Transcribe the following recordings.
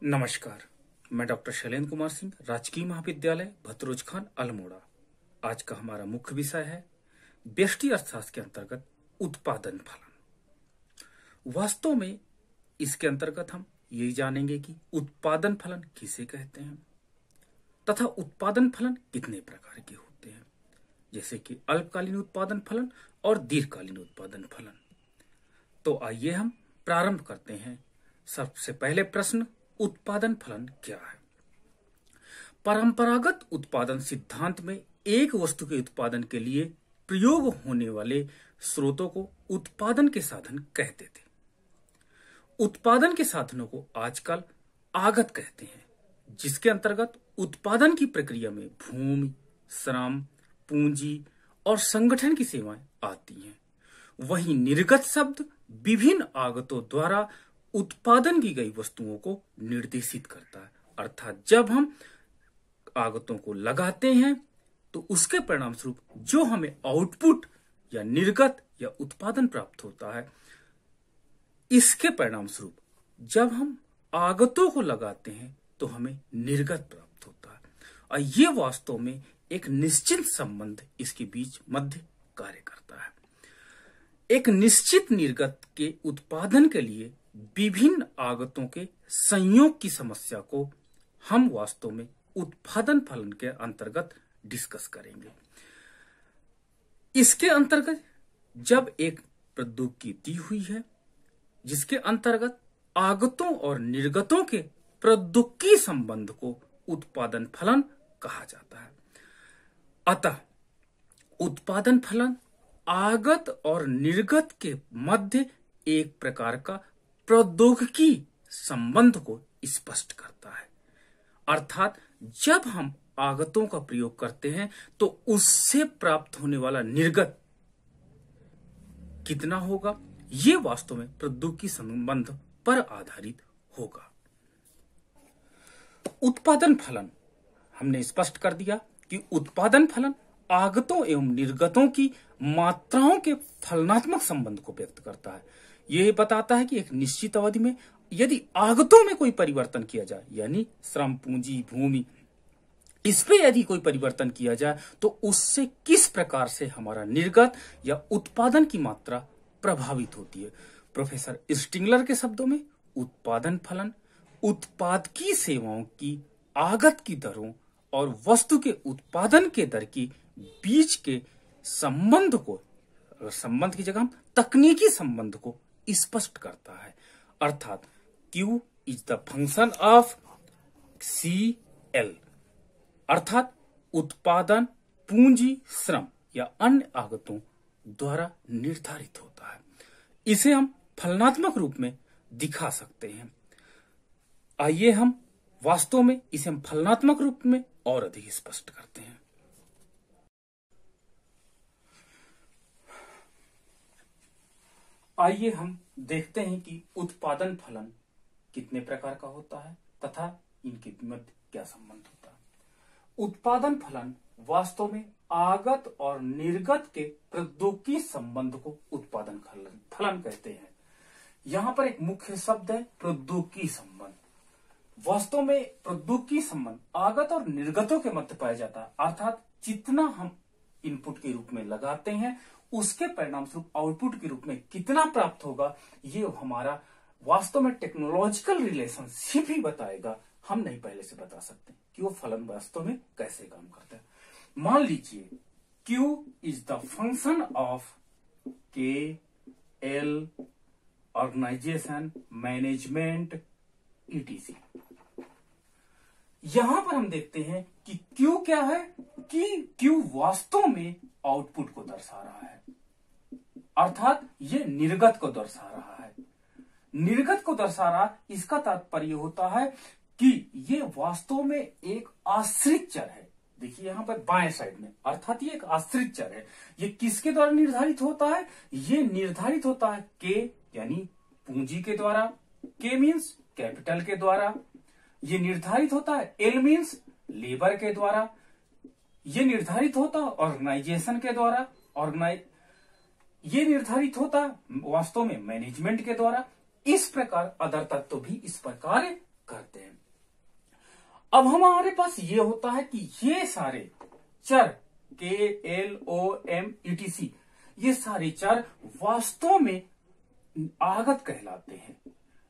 नमस्कार, मैं डॉक्टर शैलेंद्र कुमार सिंह, राजकीय महाविद्यालय भतरोज खान अल्मोड़ा। आज का हमारा मुख्य विषय है व्यष्टि अर्थशास्त्र के अंतर्गत उत्पादन फलन। वास्तव में इसके अंतर्गत हम यही जानेंगे कि उत्पादन फलन किसे कहते हैं तथा उत्पादन फलन कितने प्रकार के होते हैं, जैसे कि अल्पकालीन उत्पादन फलन और दीर्घकालीन उत्पादन फलन। तो आइए हम प्रारंभ करते हैं। सबसे पहले प्रश्न, उत्पादन फलन क्या है? परंपरागत उत्पादन सिद्धांत में एक वस्तु के उत्पादन के लिए प्रयोग होने वाले स्रोतों को उत्पादन के साधन कहते थे। उत्पादन के साधनों को आजकल आगत कहते हैं, जिसके अंतर्गत उत्पादन की प्रक्रिया में भूमि, श्रम, पूंजी और संगठन की सेवाएं आती हैं। वहीं निर्गत शब्द विभिन्न आगतों द्वारा उत्पादन की गई वस्तुओं को निर्देशित करता है, अर्थात जब हम आगतों को लगाते हैं तो उसके परिणाम स्वरूप जो हमें आउटपुट या निर्गत या उत्पादन प्राप्त होता है, इसके परिणाम स्वरूप जब हम आगतों को लगाते हैं तो हमें निर्गत प्राप्त होता है। और ये वास्तव में एक निश्चित संबंध इसके बीच मध्य कार्य करता है। एक निश्चित निर्गत के उत्पादन के लिए विभिन्न आगतों के संयोग की समस्या को हम वास्तव में उत्पादन फलन के अंतर्गत डिस्कस करेंगे। इसके अंतर्गत जब एक प्रौद्योगिकी दी हुई है जिसके अंतर्गत आगतों और निर्गतों के प्रौद्योगिकी संबंध को उत्पादन फलन कहा जाता है। अतः उत्पादन फलन आगत और निर्गत के मध्य एक प्रकार का प्रौद्योगिकी संबंध को स्पष्ट करता है, अर्थात जब हम आगतों का प्रयोग करते हैं तो उससे प्राप्त होने वाला निर्गत कितना होगा, यह वास्तव में प्रौद्योगिकी संबंध पर आधारित होगा। उत्पादन फलन हमने स्पष्ट कर दिया कि उत्पादन फलन आगतों एवं निर्गतों की मात्राओं के फलनात्मक संबंध को व्यक्त करता है। यह बताता है कि एक निश्चित अवधि में यदि आगतों में कोई परिवर्तन किया जाए, यानी श्रम, पूंजी, भूमि, इस पे यदि कोई परिवर्तन किया जाए तो उससे किस प्रकार से हमारा निर्गत या उत्पादन की मात्रा प्रभावित होती है। प्रोफेसर स्टिंगलर के शब्दों में उत्पादन फलन उत्पादकीय सेवाओं की आगत की दरों और वस्तु के उत्पादन के दर की बीच के संबंध को, संबंध की जगह हम तकनीकी संबंध को स्पष्ट करता है, अर्थात Q is the function of CL, अर्थात उत्पादन पूंजी, श्रम या अन्य आगतों द्वारा निर्धारित होता है। इसे हम फलनात्मक रूप में दिखा सकते हैं। आइए हम वास्तव में इसे हम फलनात्मक रूप में और अधिक स्पष्ट करते हैं। आइए हम देखते हैं कि उत्पादन फलन कितने प्रकार का होता है तथा इनके मध्य क्या संबंध होता है। उत्पादन फलन वास्तव में आगत और निर्गत के प्रौद्योगिकी संबंध को उत्पादन फलन कहते हैं। यहां पर एक मुख्य शब्द है प्रौद्योगिकी संबंध। वास्तव में प्रौद्योगिकी संबंध आगत और निर्गतों के मध्य पाया जाता है, अर्थात जितना हम इनपुट के रूप में लगाते हैं उसके परिणाम स्वरूप आउटपुट के रूप में कितना प्राप्त होगा, ये हमारा वास्तव में टेक्नोलॉजिकल रिलेशनशिप ही बताएगा। हम नहीं पहले से बता सकते कि वो फलन वास्तव में कैसे काम करता है। मान लीजिए Q is the function of KL, organisation, management, ETC। यहां पर हम देखते हैं कि Q क्या है कि Q वास्तव में आउटपुट को दर्शा रहा है, अर्थात ये निर्गत को दर्शा रहा है। निर्गत को दर्शा रहा, इसका तात्पर्य होता है कि ये वास्तव में एक आश्रित चर है। देखिए यहां पर बाएं साइड में, अर्थात ये एक आश्रित चर है। ये किसके द्वारा निर्धारित होता है? ये निर्धारित होता है K यानी पूंजी के द्वारा, K मीन्स कैपिटल के द्वारा। ये निर्धारित होता है L मीन्स लेबर के द्वारा। ये निर्धारित होता है ऑर्गेनाइजेशन के द्वारा, ये निर्धारित होता है वास्तव में मैनेजमेंट के द्वारा। इस प्रकार अदर तत्व भी इस प्रकार करते हैं। अब हमारे पास ये होता है कि ये सारे चर KLOM ETC ये सारे चर वास्तव में आगत कहलाते हैं।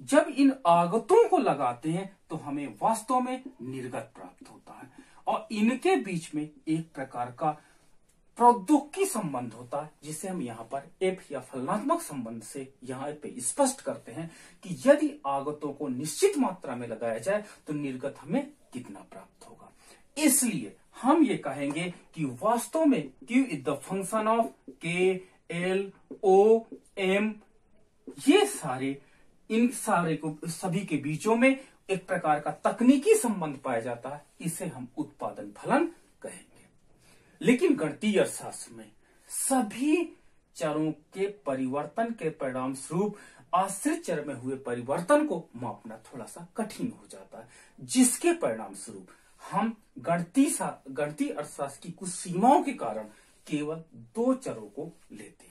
जब इन आगतों को लगाते हैं तो हमें वास्तव में निर्गत प्राप्त होता है और इनके बीच में एक प्रकार का प्रौद्योगिकी संबंध होता है जिसे हम यहाँ पर एफ या फलनात्मक संबंध से यहाँ पे स्पष्ट करते हैं कि यदि आगतों को निश्चित मात्रा में लगाया जाए तो निर्गत हमें कितना प्राप्त होगा। इसलिए हम ये कहेंगे कि वास्तव में Q is the function of KLOM ये सारे इन सारे को सभी के बीचों में एक प्रकार का तकनीकी संबंध पाया जाता है, इसे हम उत्पादन फलन कहेंगे। लेकिन गणितीय अर्थशास्त्र में सभी चरों के परिवर्तन के परिणाम स्वरूप आश्रित चर में हुए परिवर्तन को मापना थोड़ा सा कठिन हो जाता है, जिसके परिणाम स्वरूप हम गणितीय अर्थशास्त्र की कुछ सीमाओं के कारण केवल दो चरों को लेते हैं।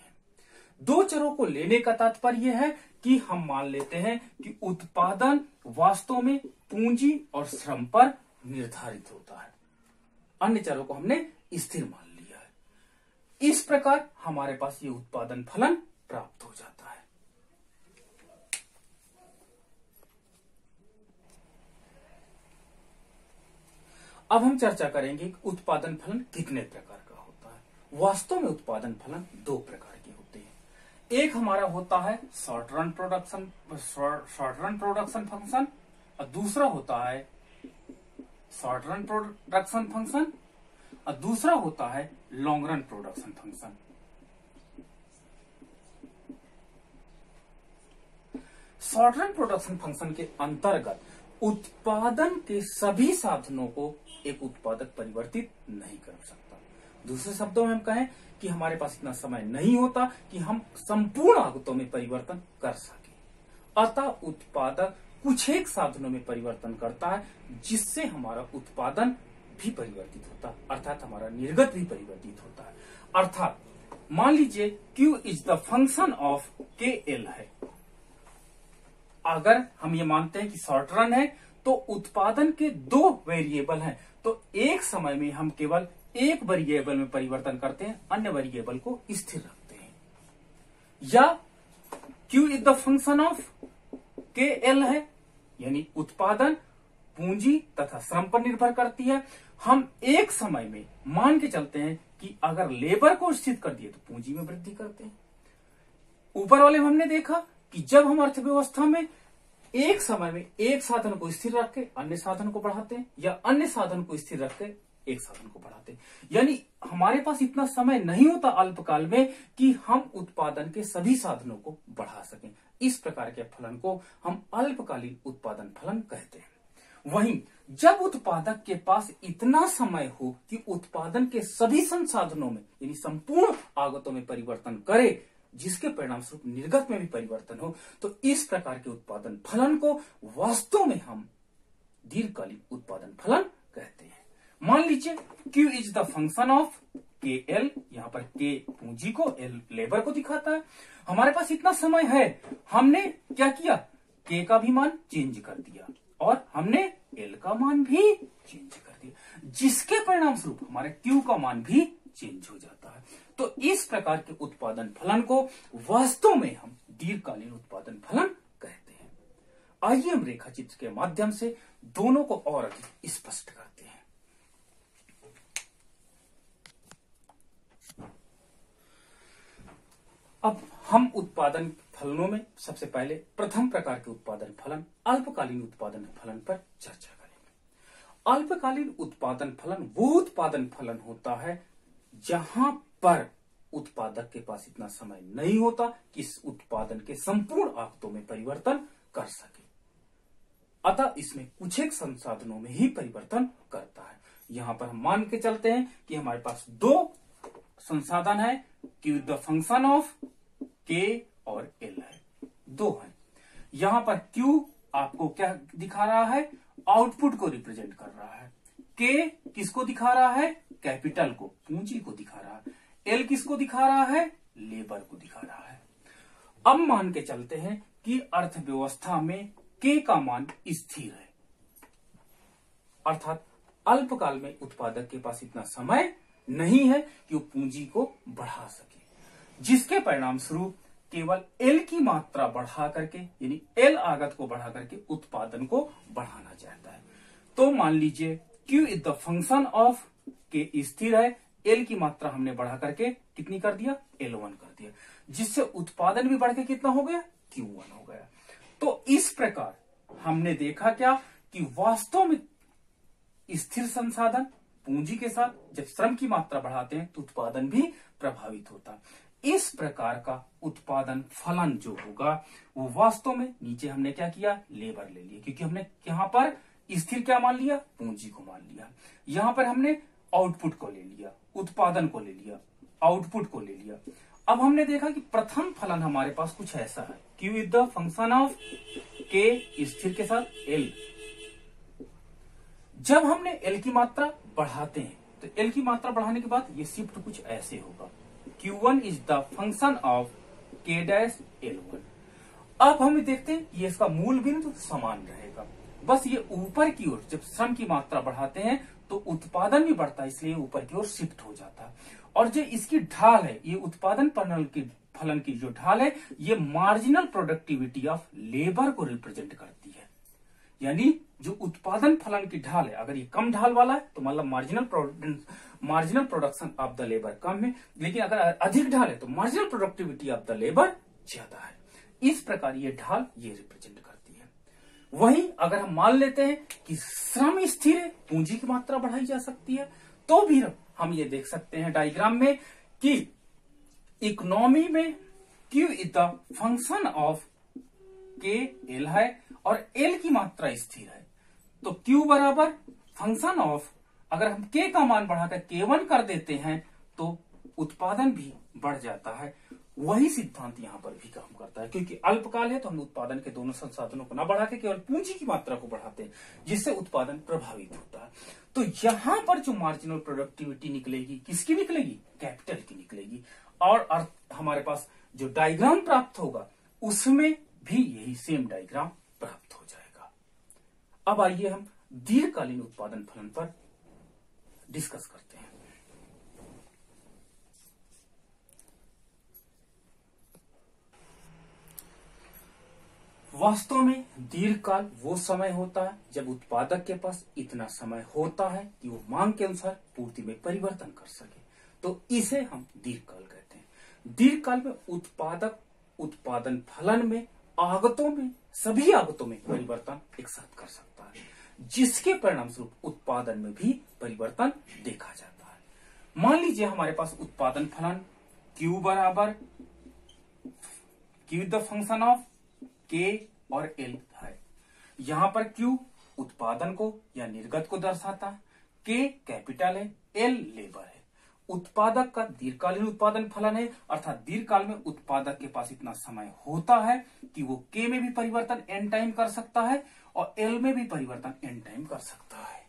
दो चरों को लेने का तात्पर्य है कि हम मान लेते हैं कि उत्पादन वास्तव में पूंजी और श्रम पर निर्धारित होता है, अन्य चरों को हमने स्थिर मान लिया है। इस प्रकार हमारे पास ये उत्पादन फलन प्राप्त हो जाता है। अब हम चर्चा करेंगे कि उत्पादन फलन कितने प्रकार का होता है। वास्तव में उत्पादन फलन दो प्रकार के होते हैं। एक हमारा होता है शॉर्ट रन प्रोडक्शन फंक्शन और दूसरा होता है शॉर्ट रन प्रोडक्शन फंक्शन और दूसरा होता है long run production function. Short run production function के अंतर्गत उत्पादन के सभी साधनों को एक उत्पादक परिवर्तित नहीं कर सकता। दूसरे शब्दों में हम कहें कि हमारे पास इतना समय नहीं होता कि हम संपूर्ण आगतों में परिवर्तन कर सके, अतः उत्पादक कुछ एक साधनों में परिवर्तन करता है जिससे हमारा उत्पादन भी परिवर्तित होता है, अर्थात हमारा निर्गत भी परिवर्तित होता है। अर्थात मान लीजिए Q is the function of KL है। अगर हम ये मानते हैं कि शॉर्ट रन है तो उत्पादन के दो वेरिएबल हैं, तो एक समय में हम केवल एक वेरिएबल में परिवर्तन करते हैं, अन्य वेरिएबल को स्थिर रखते हैं। या Q is the function of KL है, यानी उत्पादन पूंजी तथा श्रम पर निर्भर करती है। हम एक समय में मान के चलते हैं कि अगर लेबर को स्थिर कर दिए तो पूंजी में वृद्धि करते हैं। ऊपर वाले में हमने देखा कि जब हम अर्थव्यवस्था में एक समय में एक साधन को स्थिर रख के अन्य साधन को बढ़ाते हैं या अन्य साधन को स्थिर रख के एक साधन को बढ़ाते हैं, यानी हमारे पास इतना समय नहीं होता अल्पकाल में कि हम उत्पादन के सभी साधनों को बढ़ा सकें। इस प्रकार के फलन को हम अल्पकालीन उत्पादन फलन कहते हैं। वहीं जब उत्पादक के पास इतना समय हो कि उत्पादन के सभी संसाधनों में यानी संपूर्ण आगतों में परिवर्तन करे, जिसके परिणाम स्वरूप निर्गत में भी परिवर्तन हो, तो इस प्रकार के उत्पादन फलन को वास्तव में हम दीर्घकालीन उत्पादन फलन कहते हैं। मान लीजिए Q is the function of KL, यहाँ पर K पूंजी को, L लेबर को दिखाता है। हमारे पास इतना समय है, हमने क्या किया, K का भी मान चेंज कर दिया और हमने L का मान भी चेंज कर दिया, जिसके परिणाम स्वरूप हमारे Q का मान भी चेंज हो जाता है। तो इस प्रकार के उत्पादन फलन को वास्तव में हम दीर्घकालीन उत्पादन फलन कहते हैं। आइए हम रेखा चित्र के माध्यम से दोनों को और अधिक स्पष्ट करते हैं। अब हम उत्पादन फलनों में सबसे पहले प्रथम प्रकार के उत्पादन फलन अल्पकालीन उत्पादन फलन पर चर्चा करेंगे। अल्पकालीन उत्पादन फलन वो उत्पादन फलन होता है जहां पर उत्पादक के पास इतना समय नहीं होता कि इस उत्पादन के संपूर्ण आगतों में परिवर्तन कर सके, अतः इसमें कुछ एक संसाधनों में ही परिवर्तन करता है। यहां पर हम मान के चलते हैं कि हमारे पास दो संसाधन है, Q the function of K और L है, दो है। यहां पर Q आपको क्या दिखा रहा है, आउटपुट को रिप्रेजेंट कर रहा है। K किसको दिखा रहा है, कैपिटल को, पूंजी को दिखा रहा है। L किसको दिखा रहा है, लेबर को दिखा रहा है। अब मान के चलते हैं कि अर्थव्यवस्था में K का मान स्थिर है, अर्थात अल्पकाल में उत्पादक के पास इतना समय नहीं है कि वो पूंजी को बढ़ा सके, जिसके परिणाम स्वरूप केवल एल की मात्रा बढ़ा करके यानी एल आगत को बढ़ा करके उत्पादन को बढ़ाना चाहता है। तो मान लीजिए Q is the function of के स्थिर है, एल की मात्रा हमने बढ़ा करके कितनी कर दिया, L1 कर दिया, जिससे उत्पादन भी बढ़ के कितना हो गया, Q1 हो गया। तो इस प्रकार हमने देखा क्या कि वास्तव में स्थिर संसाधन पूंजी के साथ जब श्रम की मात्रा बढ़ाते हैं तो उत्पादन भी प्रभावित होता है। इस प्रकार का उत्पादन फलन जो होगा वो वास्तव में, नीचे हमने क्या किया, लेबर ले लिया, क्योंकि हमने यहाँ पर स्थिर क्या मान लिया, पूंजी को मान लिया। यहां पर हमने आउटपुट को ले लिया, उत्पादन को ले लिया, आउटपुट को ले लिया। अब हमने देखा कि प्रथम फलन हमारे पास कुछ ऐसा है, Q is the function of के स्थिर के साथ L। जब हमने L की मात्रा बढ़ाते हैं तो L की मात्रा बढ़ाने के बाद ये शिफ्ट कुछ ऐसे होगा, Q1 is the function of K dash L1। अब हम देखते हैं ये इसका मूल बिंदु समान रहेगा, बस ये ऊपर की ओर जब श्रम की मात्रा बढ़ाते हैं तो उत्पादन भी बढ़ता है, इसलिए ऊपर की ओर शिफ्ट हो जाता है। और जो इसकी ढाल है, ये उत्पादन फलन की जो ढाल है, ये मार्जिनल प्रोडक्टिविटी ऑफ लेबर को रिप्रेजेंट करती है। यानी जो उत्पादन फलन की ढाल है, अगर ये कम ढाल वाला है तो मतलब marginal production of the labour कम है, लेकिन अगर अधिक ढाल है तो marginal productivity of the labour ज्यादा है। इस प्रकार ये ढाल ये रिप्रेजेंट करती है। वहीं अगर हम मान लेते हैं कि श्रम स्थिर है, पूंजी की मात्रा बढ़ाई जा सकती है, तो भी हम ये देख सकते हैं डायग्राम में कि इकोनॉमी में Q is the function of के एल है और एल की मात्रा स्थिर है, तो Q बराबर फंक्शन ऑफ, अगर हम K का मान बढ़ाकर K1 कर देते हैं तो उत्पादन भी बढ़ जाता है। वही सिद्धांत यहां पर भी काम करता है, क्योंकि अल्पकाल है तो हम उत्पादन के दोनों संसाधनों को न बढ़ा के केवल पूंजी की मात्रा को बढ़ाते हैं, जिससे उत्पादन प्रभावित होता है। तो यहां पर जो मार्जिनल प्रोडक्टिविटी निकलेगी, किसकी निकलेगी, कैपिटल की निकलेगी। और हमारे पास जो डायग्राम प्राप्त होगा उसमें भी यही सेम डायग्राम प्राप्त हो जाएगा। अब आइए हम दीर्घकालीन उत्पादन फलन पर डिस्कस करते हैं। वास्तव में दीर्घकाल वो समय होता है जब उत्पादक के पास इतना समय होता है कि वो मांग के अनुसार पूर्ति में परिवर्तन कर सके, तो इसे हम दीर्घकाल कहते हैं। दीर्घकाल में उत्पादक उत्पादन फलन में आगतों में, सभी आगतों में परिवर्तन एक साथ कर सकता है, जिसके परिणाम स्वरूप उत्पादन में भी परिवर्तन देखा जाता है। मान लीजिए हमारे पास उत्पादन फलन Q बराबर Q the function of K और L है। यहां पर Q उत्पादन को या निर्गत को दर्शाता है, K कैपिटल है, L लेबर है। उत्पादक का दीर्घकालीन उत्पादन फलन है, अर्थात दीर्घकाल में उत्पादक के पास इतना समय होता है कि वो K में भी परिवर्तन n टाइम कर सकता है और L में भी परिवर्तन n टाइम कर सकता है।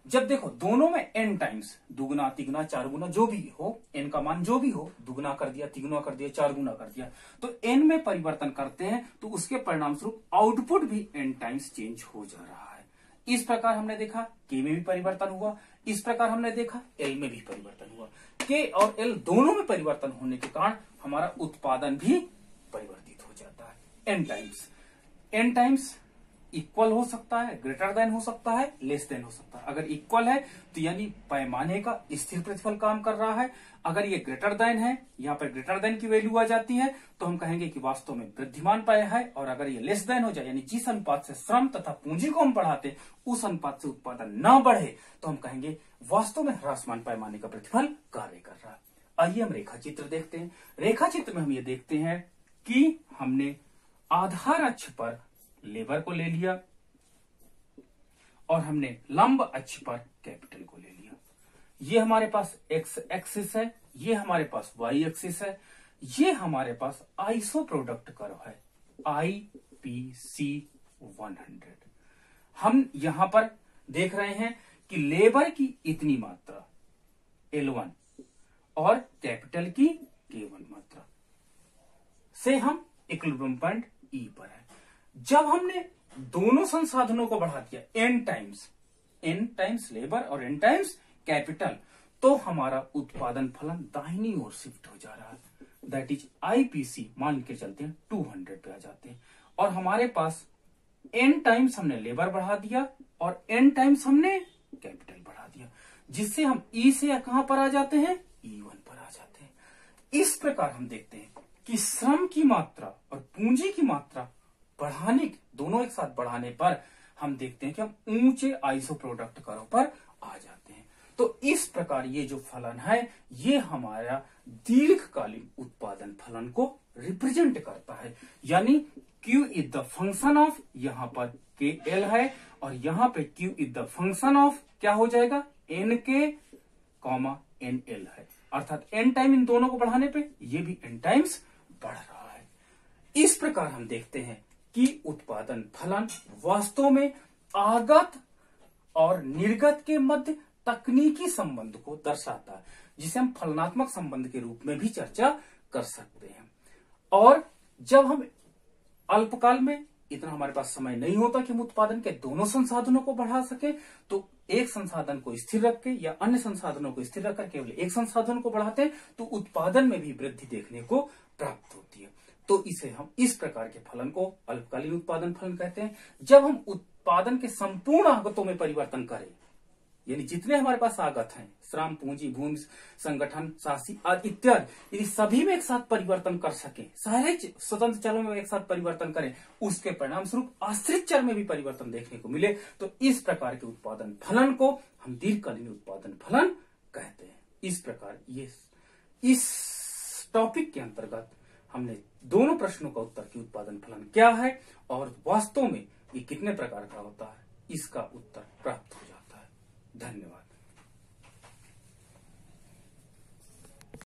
जब देखो दोनों में n टाइम्स, दुगुना तिगुना चार गुना जो भी हो, n का मान जो भी हो, दुगुना कर दिया, तिगुना कर दिया, चार गुना कर दिया, तो n में परिवर्तन करते हैं तो उसके परिणाम स्वरूप आउटपुट भी n टाइम्स चेंज हो जा रहा है। इस प्रकार हमने देखा K में भी परिवर्तन हुआ, इस प्रकार हमने देखा L में भी परिवर्तन हुआ। K और L दोनों में परिवर्तन होने के कारण हमारा उत्पादन भी परिवर्तित हो जाता है n times. n times equal हो सकता है, ग्रेटर देन हो सकता है, लेस देन हो सकता है। अगर इक्वल है तो यानी पैमाने का स्थिर प्रतिफल काम कर रहा है। अगर ये ग्रेटर देन है, यहाँ पर ग्रेटर देन की वैल्यू आ जाती है, तो हम कहेंगे कि वास्तव में वृद्धिमान पाया है। और अगर ये लेस देन हो जाए, यानी जिस अनुपात से श्रम तथा पूंजी को हम बढ़ाते उस अनुपात से उत्पादन न बढ़े, तो हम कहेंगे वास्तव में ह्रासमान पैमाने का प्रतिफल कार्य कर रहा है। आइए हम रेखा चित्र देखते हैं। रेखा चित्र में हम ये देखते हैं कि हमने आधार अक्ष पर लेबर को ले लिया और हमने लंब अक्ष पर कैपिटल को ले लिया। ये हमारे पास एक्स एक्सिस है, ये हमारे पास वाई एक्सिस है, ये हमारे पास आइसो प्रोडक्ट कर्व है IPC 100। हम यहां पर देख रहे हैं कि लेबर की इतनी मात्रा L1 और कैपिटल की K1 मात्रा से हम इक्विलिब्रियम पॉइंट E पर है। जब हमने दोनों संसाधनों को बढ़ा दिया n times, n times labour और n टाइम्स कैपिटल, तो हमारा उत्पादन फलन दाहिनी ओर शिफ्ट हो जा रहा है। दैट इज IPC मान के चलते हैं 200 पे आ जाते हैं, और हमारे पास n टाइम्स हमने लेबर बढ़ा दिया और n टाइम्स हमने कैपिटल बढ़ा दिया, जिससे हम E से कहां पर आ जाते हैं, E1 पर आ जाते हैं। इस प्रकार हम देखते हैं कि श्रम की मात्रा और पूंजी की मात्रा बढ़ाने, दोनों एक साथ बढ़ाने पर हम देखते हैं कि हम ऊंचे आइसो प्रोडक्ट करों पर आ जाते हैं। तो इस प्रकार ये जो फलन है ये हमारा दीर्घकालीन उत्पादन फलन को रिप्रेजेंट करता है, यानी Q is the function of, यहां पर KL है और यहां पे Q is the function of क्या हो जाएगा, NK, NL है, अर्थात n टाइम इन दोनों को बढ़ाने पे ये भी n टाइम्स बढ़ रहा है। इस प्रकार हम देखते हैं कि उत्पादन फलन वास्तव में आगत और निर्गत के मध्य तकनीकी संबंध को दर्शाता है, जिसे हम फलनात्मक संबंध के रूप में भी चर्चा कर सकते हैं। और जब हम अल्पकाल में इतना हमारे पास समय नहीं होता कि हम उत्पादन के दोनों संसाधनों को बढ़ा सके, तो एक संसाधन को स्थिर रख के या अन्य संसाधनों को स्थिर रखकर केवल एक संसाधन को बढ़ाते हैं तो उत्पादन में भी वृद्धि देखने को प्राप्त होती है। तो इसे हम इस प्रकार के फलन को अल्पकालीन उत्पादन फलन कहते हैं। जब हम उत्पादन के संपूर्ण आगतों में परिवर्तन करें, यानी जितने हमारे पास आगत हैं, श्रम, पूंजी, भूमि, संगठन, शासी आदि इत्यादि, यदि सभी में एक साथ परिवर्तन कर सके, सारे स्वतंत्र चरों में एक साथ परिवर्तन करें, उसके परिणाम स्वरूप आश्रित चर में भी परिवर्तन देखने को मिले, तो इस प्रकार के उत्पादन फलन को हम दीर्घकालीन उत्पादन फलन कहते हैं। इस प्रकार ये इस टॉपिक के अंतर्गत हमने दोनों प्रश्नों का उत्तर कि उत्पादन फलन क्या है और वास्तव में ये कितने प्रकार का होता है, इसका उत्तर प्राप्त हो जाता है। धन्यवाद।